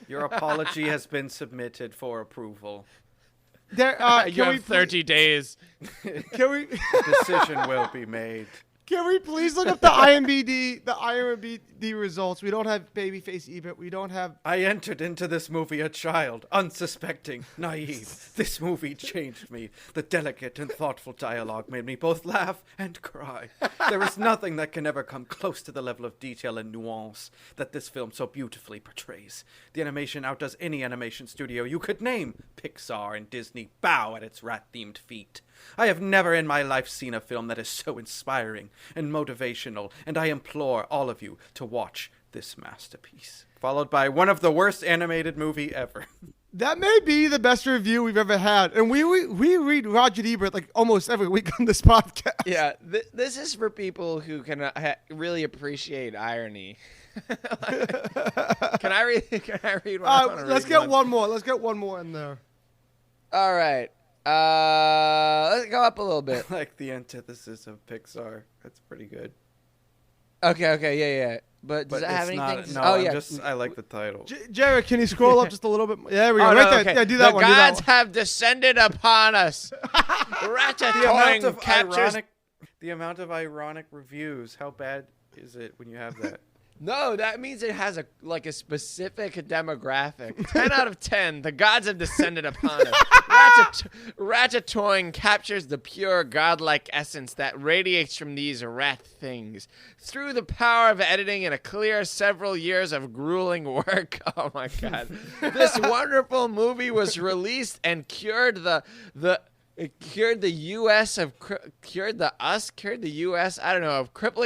Your apology has been submitted for approval. You have 30 days. Can we? Decision will be made. Can we please look up the IMDb results? We don't have Babyface Ebert. We don't have. I entered into this movie a child, unsuspecting, naive. This movie changed me. The delicate and thoughtful dialogue made me both laugh and cry. There is nothing that can ever come close to the level of detail and nuance that this film so beautifully portrays. The animation outdoes any animation studio you could name. Pixar and Disney bow at its rat-themed feet. I have never in my life seen a film that is so inspiring and motivational, and I implore all of you to watch this masterpiece, followed by one of the worst animated movie ever. That may be the best review we've ever had, and we read Roger Ebert like almost every week on this podcast. Yeah, this is for people who can really appreciate irony. Can I read? Can I read one? Let's get one more. Let's get one more in there. All right. Let's go up a little bit. Like the antithesis of Pixar. That's pretty good. Okay, yeah. But does that have anything? I like the title. Jared, can you scroll up just a little bit more? There we go. Right there. Okay. Yeah, do that the one. The gods do that one. have descended upon us. Ratatouille captures... The amount of ironic reviews. How bad is it when you have that? No, that means it has a specific demographic. 10 out of 10. The gods have descended upon us. Ratatouille captures the pure godlike essence that radiates from these rat things. Through the power of editing and a clear several years of grueling work. Oh my God. This wonderful movie was released and cured It cured the U.S. of crippling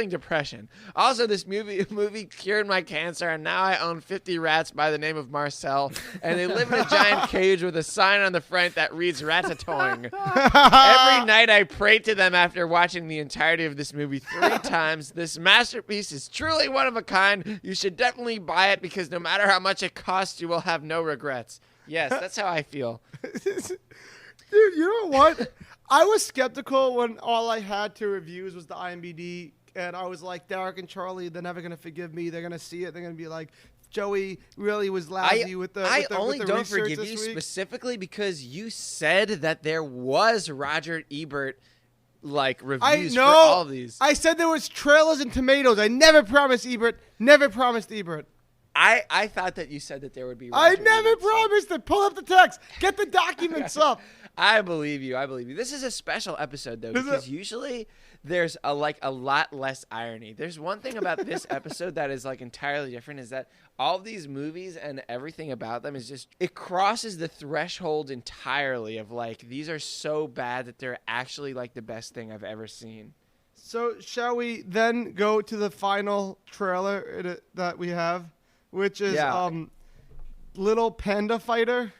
depression. Also, this movie cured my cancer, and now I own 50 rats by the name of Marcel, and they live in a giant cage with a sign on the front that reads Ratatouille. Every night I pray to them after watching the entirety of this movie 3 times. This masterpiece is truly one of a kind. You should definitely buy it because no matter how much it costs, you will have no regrets. Yes, that's how I feel. Dude, you know what? I was skeptical when all I had to reviews was the IMDb, and I was like, Derek and Charlie, they're never gonna forgive me. They're gonna see it. They're gonna be like, Joey really was lousy with the. I only with the don't forgive you specifically because you said that there was Roger Ebert reviews for all these. I said there was trailers and tomatoes. I never promised Ebert. Never promised Ebert. I thought that you said that there would be. I never promised it. Pull up the text. Get the documents up. I believe you. This is a special episode though because usually there's a lot less irony. There's one thing about this episode that is entirely different is that all of these movies and everything about them is just it crosses the threshold entirely of these are so bad that they're actually the best thing I've ever seen. So shall we then go to the final trailer that we have? Which is Little Panda Fighter.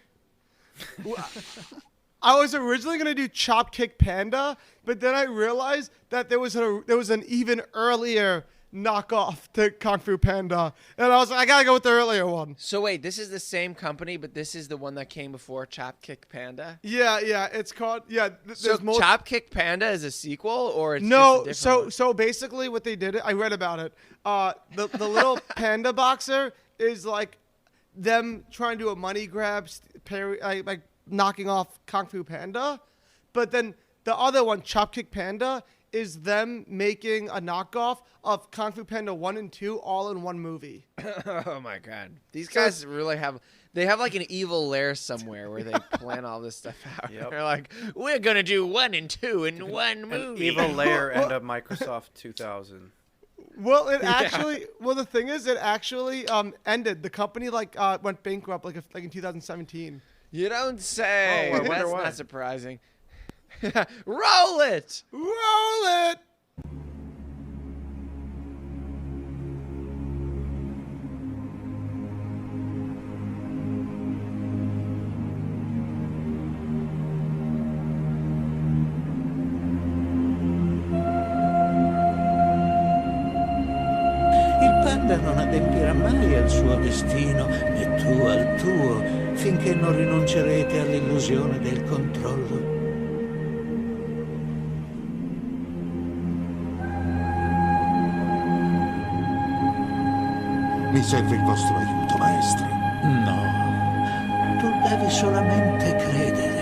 I was originally gonna do Chop Kick Panda, but then I realized that there was an even earlier knockoff to Kung Fu Panda, and I was like, I gotta go with the earlier one. So wait, this is the same company, but this is the one that came before Chop Kick Panda. Yeah, it's called So Chop Kick Panda is a sequel, or it's no? Just a different one? So basically, what they did, I read about it. The little panda boxer is them trying to do a money grab, knocking off Kung Fu Panda, but then the other one, Chop Kick Panda, is them making a knockoff of Kung Fu Panda 1 and 2 all in one movie. Oh my God. These guys really have an evil lair somewhere where they plan all this stuff out. Yep. They're like, we're going to do 1 and 2 in one movie. Evil lair and a Microsoft 2000. Well, the thing is, it actually ended. The company went bankrupt in 2017. You don't say. Oh, that's not surprising. Roll it! Roll it! Il panda non adempirà mai al suo destino, né tu al tuo, finché non rinuncerete all'illusione del controllo. Mi serve il vostro aiuto, maestro. No, tu devi solamente credere.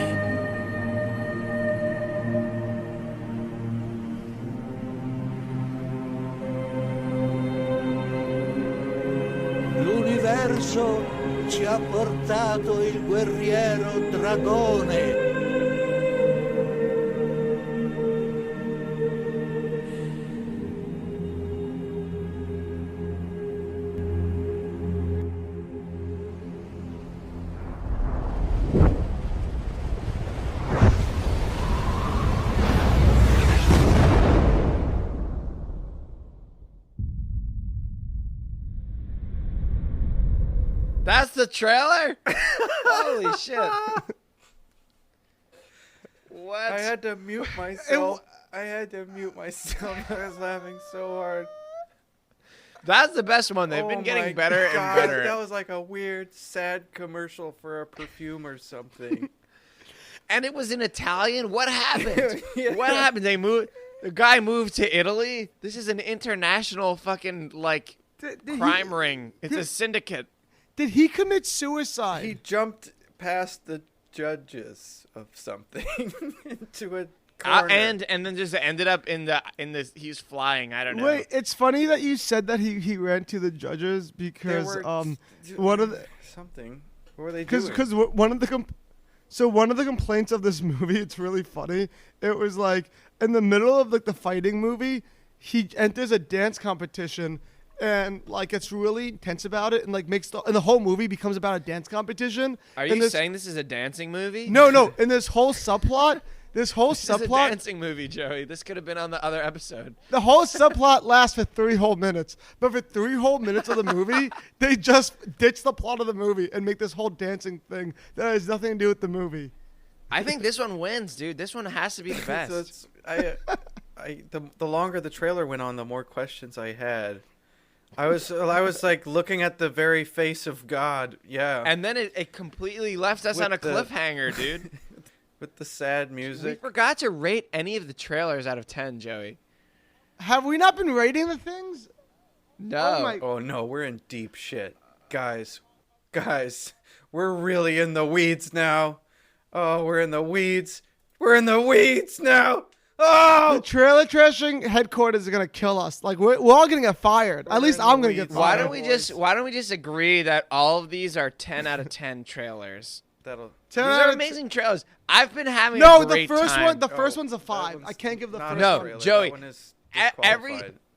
L'universo ci ha portato il guerriero dragone. That's the trailer? Holy shit. What? I had to mute myself. I was laughing so hard. That's the best one. They've been getting better and better. That was like a weird, sad commercial for a perfume or something. And it was in Italian? What happened? Yeah. What happened? The guy moved to Italy? This is an international fucking, like, crime ring. It's a syndicate. Did he commit suicide? He jumped past the judges of something into a corner. And then just ended up in this. He's flying. I don't know. Wait, it's funny that you said that he ran to the judges because one of the something. What were they doing? Because one of the complaints of this movie, it's really funny. It was like in the middle of like the fighting movie, he enters a dance competition. And like it's really intense about it, and like and the whole movie becomes about a dance competition. Are you saying this is a dancing movie? No. And this whole subplot, This is a dancing movie, Joey. This could have been on the other episode. The whole subplot lasts for 3 whole minutes, but for 3 whole minutes of the movie, they just ditch the plot of the movie and make this whole dancing thing that has nothing to do with the movie. I think this one wins, dude. This one has to be the best. The longer the trailer went on, the more questions I had. I was like looking at the very face of God, yeah. And then it completely left us on a cliffhanger, dude. With the sad music. We forgot to rate any of the trailers out of 10, Joey. Have we not been rating the things? No. Oh no, we're in deep shit. Guys, we're really in the weeds now. Oh, we're in the weeds. We're in the weeds now. Oh! The trailer trashing headquarters are gonna kill us. Like we're all gonna get fired. At least I'm gonna get fired. Why don't we just agree that all of these are 10 out of 10 trailers? These are amazing trailers. I've been having a great time. The first one's a 5. I can't give the first one. No, Joey.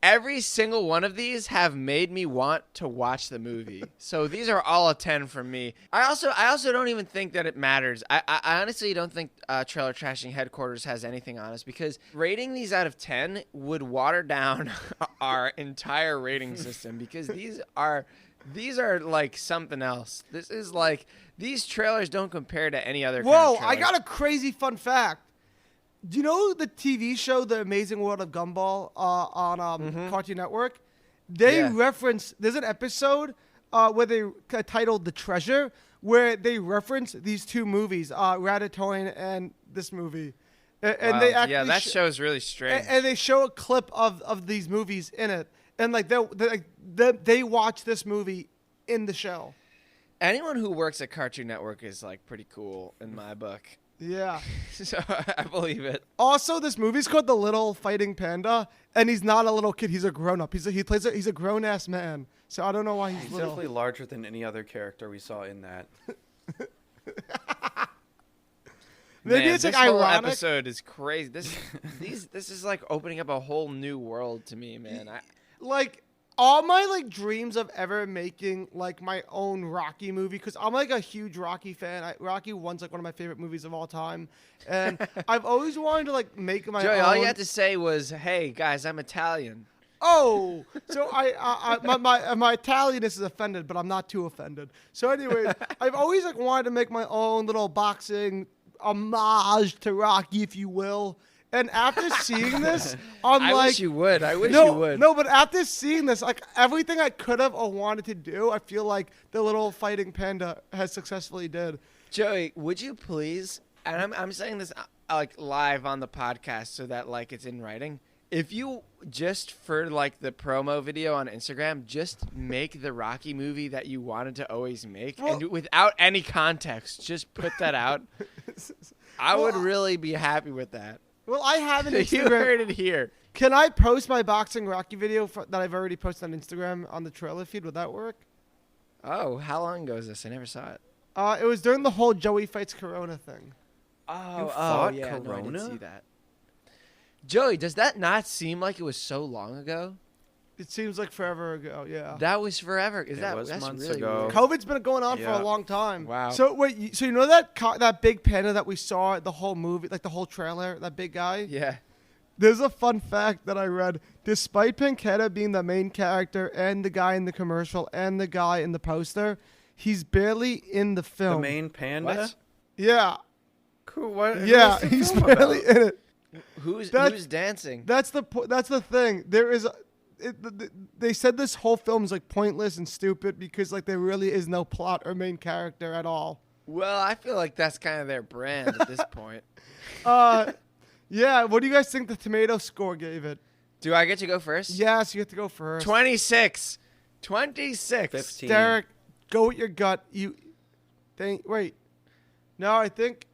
Every single one of these have made me want to watch the movie. So these are all a 10 from me. I also don't even think that it matters. I honestly don't think Trailer Trashing Headquarters has anything on us, because rating these out of 10 would water down our entire rating system, because these are like something else. This is like, these trailers don't compare to any other kind of trailer. I got a crazy fun fact. Do you know the TV show The Amazing World of Gumball on Cartoon Network? They reference, there's an episode where they titled The Treasure, where they reference these 2 movies, Ratatouille and this movie. And they actually that show is really strange. And they show a clip of these movies in it. And like they watch this movie in the show. Anyone who works at Cartoon Network is like pretty cool in my book. Yeah. So I believe it. Also, this movie's called The Little Fighting Panda, and he's not a little kid. He's a grown-up. He's a grown-ass man. So I don't know why he's little. Definitely larger than any other character we saw in that. Maybe it's this like whole ironic. episode is crazy. This is like opening up a whole new world to me, man. Like all my like dreams of ever making like my own Rocky movie, because I'm like a huge Rocky fan. Rocky 1's like one of my favorite movies of all time, and I've always wanted to like make my Joey, own. all you had to say was, "Hey guys, I'm Italian." Oh, so my Italianness is offended, but I'm not too offended. So anyways, I've always like wanted to make my own little boxing homage to Rocky, if you will. And after seeing this, I wish you would. I wish you would. No, but after seeing this, like everything I could have or wanted to do, I feel like the Little Fighting Panda has successfully did. Joey, would you please? And I'm saying this like live on the podcast so that like it's in writing. If you just for like the promo video on Instagram, just make the Rocky movie that you wanted to always make, and without any context, just put that out. I would really be happy with that. Well, I have an Instagram. You heard it here. Can I post my boxing Rocky video that I've already posted on Instagram on the trailer feed? Would that work? Oh, how long ago was this? I never saw it. It was during the whole Joey fights Corona thing. Oh, yeah. Corona? No, I didn't see that. Joey, does that not seem like it was so long ago? It seems like forever ago, yeah. That was forever. That's months really ago. Weird. COVID's been going on for a long time. Wow. So wait, so you know that big panda that we saw the whole movie, like the whole trailer, that big guy? Yeah. There's a fun fact that I read. Despite Pancetta being the main character and the guy in the commercial and the guy in the poster, He's barely in the film. The main panda. What? Yeah. Cool. What? Yeah, what's the he's film barely about? in it. Who's dancing? That's the thing. There is. They said this whole film is like pointless and stupid because like there really is no plot or main character at all. Well, I feel like that's kind of their brand at this point. Yeah. What do you guys think the tomato score gave it? Do I get to go first? Yes, you have to go first. 26. 26. 15. Derek, go with your gut. Wait. No, I think.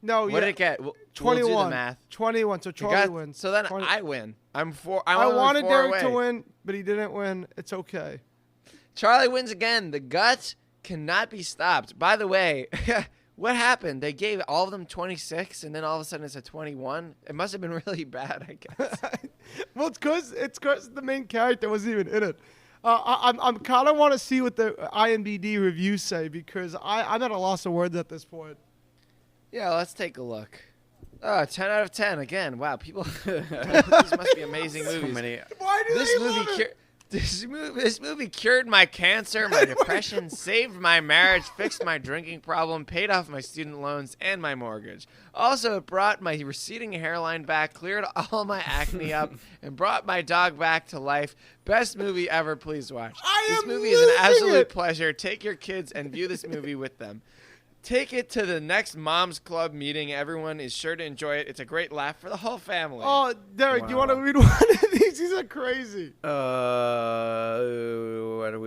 No. What did it get? We'll 21. do the math. 21. So Charlie wins. So then 20. I win. I wanted four Derek away. to win, but he didn't win. It's okay. Charlie wins again. The gut cannot be stopped. By the way, what happened? They gave all of them 26, and then all of a sudden it's a 21. It must have been really bad, I guess. Well, it's because the main character wasn't even in it. I'm kind of want to see what the IMDb reviews say because I'm at a loss of words at this point. Yeah, let's take a look. 10 out of 10 again. Wow, people. These must be amazing So movies. many. Why do This they movie, love it? this movie cured my cancer, my depression, saved my marriage, fixed my drinking problem, paid off my student loans and my mortgage. Also, it brought my receding hairline back, cleared all my acne up, and brought my dog back to life. Best movie ever. Please watch. This movie is an absolute pleasure. Take your kids and view this movie with them. Take it to the next Mom's Club meeting. Everyone is sure to enjoy it. It's a great laugh for the whole family. Oh, Derek, do you want to Wow. read one of these? These are crazy.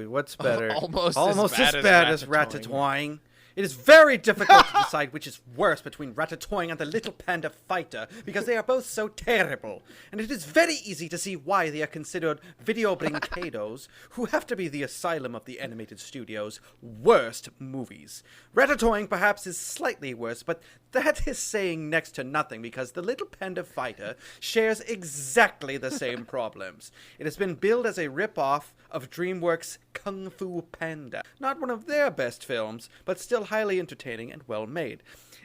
What's better? Almost as as bad bad as as Ratatouille. It is very difficult to decide which is worse between Ratatouille and the Little Panda Fighter because they are both so terrible. And it is very easy to see why they are considered video brincados, who have to be the asylum of the animated studio's worst movies. Ratatouille perhaps is slightly worse, but that is saying next to nothing because the Little Panda Fighter shares exactly the same problems. It has been billed as a rip-off of DreamWorks' Kung Fu Panda. Not one of their best films, but still highly entertaining and well made.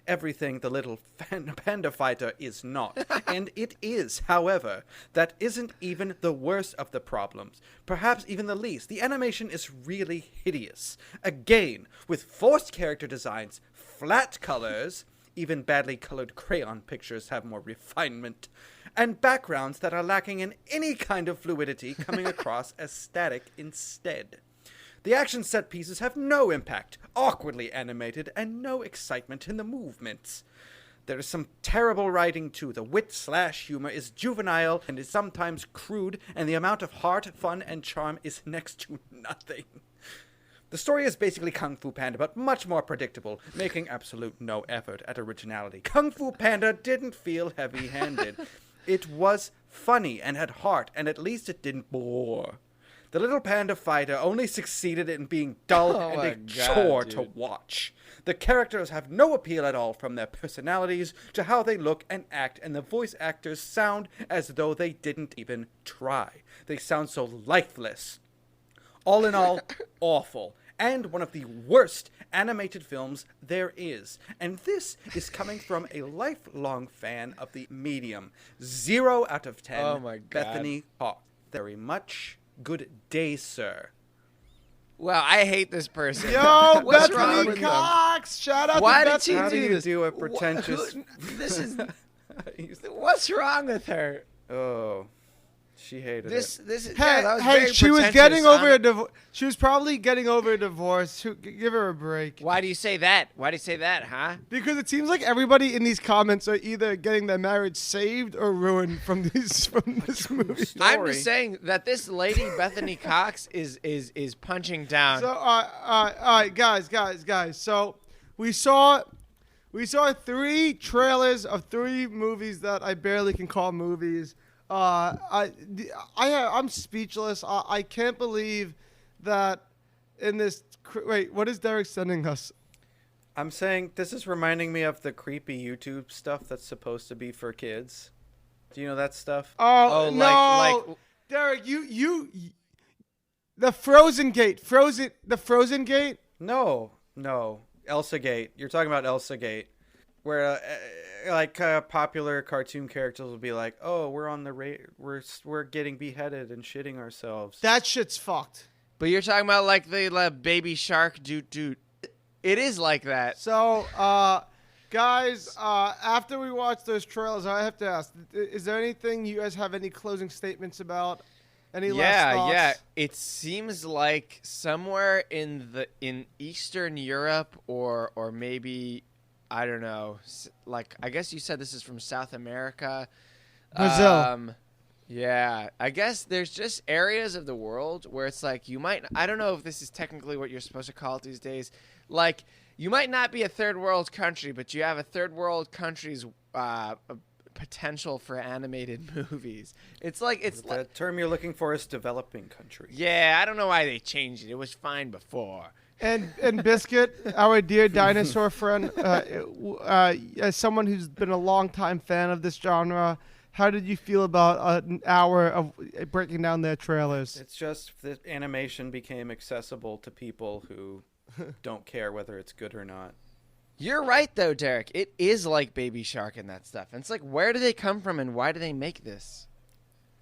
Everything the Little Panda Fighter is not. And it is, however. That isn't even the worst of the problems. Perhaps even the least. The animation is really hideous. Again, with forced character designs, flat colors, even badly colored crayon pictures have more refinement, and backgrounds that are lacking in any kind of fluidity, coming across as static instead. The action set pieces have no impact, awkwardly animated, and no excitement in the movements. There is some terrible writing too. The wit/humor is juvenile and is sometimes crude, and the amount of heart, fun, and charm is next to nothing. The story is basically Kung Fu Panda, but much more predictable, making absolute no effort at originality. Kung Fu Panda didn't feel heavy-handed. It was funny and had heart, and at least it didn't bore. The Little Panda Fighter only succeeded in being dull and a chore to watch. The characters have no appeal at all, from their personalities to how they look and act, and the voice actors sound as though they didn't even try. They sound so lifeless. All in all, awful. And one of the worst animated films there is. And this is coming from a lifelong fan of the medium. 0 out of 10. Oh my God. Bethany Hawk. Very much. Good day, sir. Well, I hate this person. Yo, What's wrong Bethany with them? Cox. Shout out Why to did Bethany. she How do you this? do a pretentious... This is. What's wrong with her? Oh, she hated This it. is. Hey, yeah, that was hey, very she was pretentious. getting over a I'm- divorce. She was probably getting over a divorce. Give her a break. Why do you say that? Why do you say that, huh? Because it seems like everybody in these comments are either getting their marriage saved or ruined from this movie. I'm just saying that this lady Bethany Cox is punching down. So, all right, guys. So, we saw 3 trailers of 3 movies that I barely can call movies. I'm speechless. I can't believe that in this. Wait, what is Derek sending us? I'm saying this is reminding me of the creepy YouTube stuff that's supposed to be for kids. Do you know that stuff? Oh, no, like Derek, you, the Frozen Gate, the Frozen Gate. No, Elsa Gate. You're talking about Elsa Gate, where popular cartoon characters will be like, "Oh, we're on the we're getting beheaded and shitting ourselves." That shit's fucked. But you're talking about like the baby shark doot. It is like that. So, guys, after we watch those trailers, I have to ask: is there anything you guys have any closing statements about? Any last thoughts? Yeah. It seems like somewhere in Eastern Europe or maybe I don't know. Like I guess you said this is from South America. Brazil. Yeah, I guess there's just areas of the world where it's like I don't know if this is technically what you're supposed to call it these days. Like you might not be a third world country, but you have a third world country's potential for animated movies. The term you're looking for is developing country. Yeah, I don't know why they changed it. It was fine before. And Biscuit, our dear dinosaur friend, as someone who's been a longtime fan of this genre, how did you feel about an hour of breaking down their trailers? It's just that animation became accessible to people who don't care whether it's good or not. You're right, though, Derek. It is like Baby Shark and that stuff. And it's like, where do they come from and why do they make this?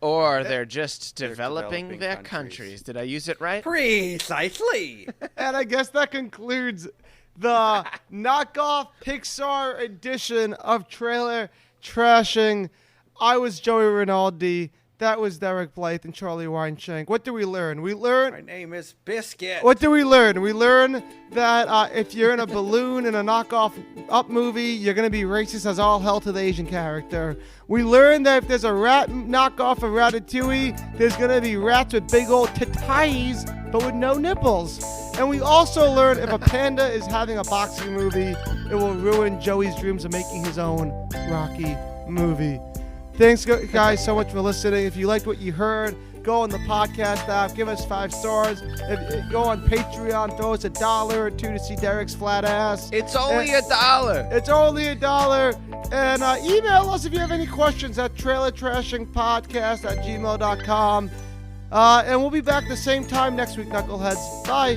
Or they're just developing their countries. Did I use it right? Precisely. And I guess that concludes the knockoff Pixar edition of Trailer Trashing. I was Joey Rinaldi. That was Derek Blythe and Charlie Weinshank. What do we learn? My name is Biscuit. What do we learn? We learn that if you're in a balloon in a knockoff Up movie, you're going to be racist as all hell to the Asian character. We learn that if there's a rat knockoff of Ratatouille, there's going to be rats with big old titties, but with no nipples. And we also learn if a panda is having a boxing movie, it will ruin Joey's dreams of making his own Rocky movie. Thanks, guys, so much for listening. If you liked what you heard, go on the podcast app, give us 5 stars. Go on Patreon, throw us $1 or $2 to see Derek's flat ass. It's only $1. It's only $1. And email us if you have any questions at trailertrashingpodcast@gmail.com. And we'll be back the same time next week, Knuckleheads. Bye.